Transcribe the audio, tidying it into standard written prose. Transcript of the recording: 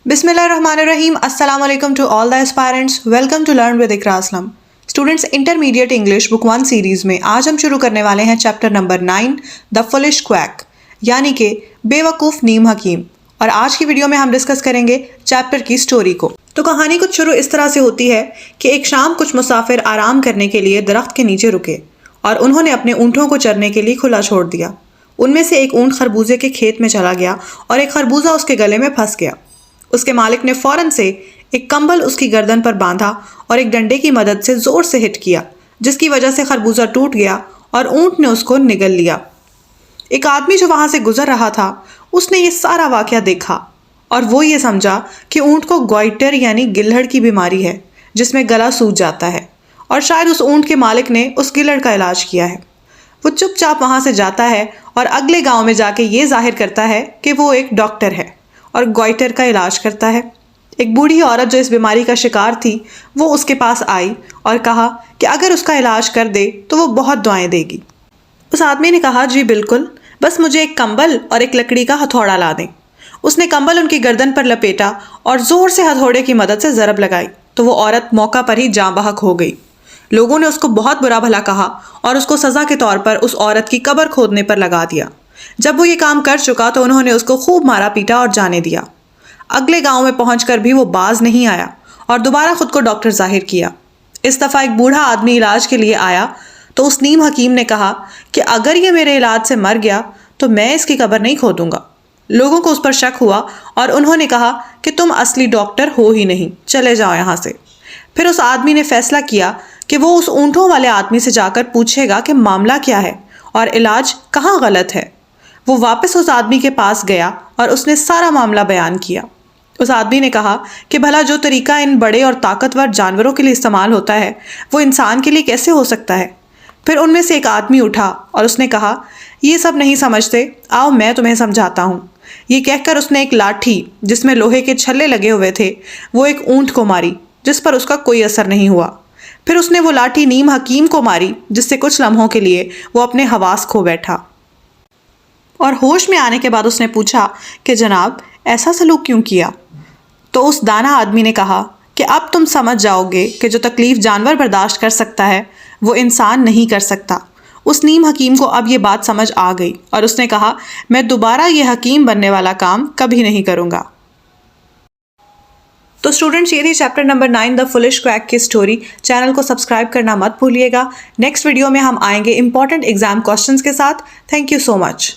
Bismillahirrahmanirrahim. Assalamu alaikum to all the aspirants. Welcome to Learn with Iqra Aslam. Students intermediate English book 1 series में आज हम शुरू करने वाले हैं chapter number 9 the foolish quack यानी कि बेवकूफ़ नीम हकीम। और आज की वीडियो में हम डिस्कस करेंगे चैप्टर की स्टोरी को। तो कहानी कुछ शुरू इस तरह से होती है कि एक शाम कुछ मुसाफिर आराम करने के लिए दरख्त के नीचे रुके और उन्होंने अपने ऊँटों को चरने के लिए खुला छोड़ दिया। उनमें से एक ऊँट खरबूजे के खेत में चला गया और एक खरबूजा उसके गले में फंस गया। उसके मालिक ने फौरन से एक कंबल उसकी गर्दन पर बांधा और एक डंडे की मदद से जोर से हिट किया, जिसकी वजह से खरबूजा टूट गया और ऊंट ने उसको निगल लिया। एक आदमी जो वहां से गुजर रहा था उसने ये सारा वाकया देखा और वो ये समझा कि ऊंट को गॉइटर यानी गिल्हड़ की बीमारी है जिसमें गला सूज जाता है और शायद उस ऊंट के मालिक ने उस गिल्हड़ का इलाज किया है। वो चुपचाप वहां से जाता है और अगले गाँव में जाके ये जाहिर करता है कि वो एक डॉक्टर है और गॉइटर का इलाज करता है। एक बूढ़ी औरत जो इस बीमारी का शिकार थी वो उसके पास आई और कहा कि अगर उसका इलाज कर दे तो वो बहुत दुआएं देगी। उस आदमी ने कहा, जी बिल्कुल, बस मुझे एक कंबल और एक लकड़ी का हथौड़ा ला दें। उसने कंबल उनकी गर्दन पर लपेटा और ज़ोर से हथौड़े की मदद से ज़रब लगाई तो वो औरत मौका पर ही जाँ बहक हो गई। लोगों ने उसको बहुत बुरा भला कहा और उसको सज़ा के तौर पर उस औरत की कब्र खोदने पर लगा दिया। जब वो ये काम कर चुका तो उन्होंने उसको खूब मारा पीटा और जाने दिया। अगले गांव में पहुंचकर भी वो बाज नहीं आया और दोबारा खुद को डॉक्टर जाहिर किया। इस दफ़ा एक बूढ़ा आदमी इलाज के लिए आया तो उस नीम हकीम ने कहा कि अगर ये मेरे इलाज से मर गया तो मैं इसकी कब्र नहीं खोदूंगा। लोगों को उस पर शक हुआ और उन्होंने कहा कि तुम असली डॉक्टर हो ही नहीं, चले जाओ यहाँ से। फिर उस आदमी ने फैसला किया कि वो उस ऊँटों वाले आदमी से जाकर पूछेगा कि मामला क्या है और इलाज कहाँ गलत है। वो वापस उस आदमी के पास गया और उसने सारा मामला बयान किया। उस आदमी ने कहा कि भला जो तरीका इन बड़े और ताकतवर जानवरों के लिए इस्तेमाल होता है वो इंसान के लिए कैसे हो सकता है। फिर उनमें से एक आदमी उठा और उसने कहा, ये सब नहीं समझते, आओ मैं तुम्हें समझाता हूँ। ये कहकर उसने एक लाठी जिसमें लोहे के छल्ले लगे हुए थे वो एक ऊँट को मारी, जिस पर उसका कोई असर नहीं हुआ। फिर उसने वो लाठी नीम हकीम को मारी, जिससे कुछ लम्हों के लिए वो अपने हवास खो बैठा और होश में आने के बाद उसने पूछा कि जनाब ऐसा सलूक क्यों किया। तो उस दाना आदमी ने कहा कि अब तुम समझ जाओगे कि जो तकलीफ़ जानवर बर्दाश्त कर सकता है वो इंसान नहीं कर सकता। उस नीम हकीम को अब ये बात समझ आ गई और उसने कहा, मैं दोबारा ये हकीम बनने वाला काम कभी नहीं करूँगा। तो स्टूडेंट्स, ये थी chapter number 9 the foolish quack की स्टोरी। चैनल को सब्सक्राइब करना मत भूलिएगा। नेक्स्ट वीडियो में हम आएंगे इंपॉर्टेंट एग्जाम क्वेश्चंस के साथ। Thank you so much.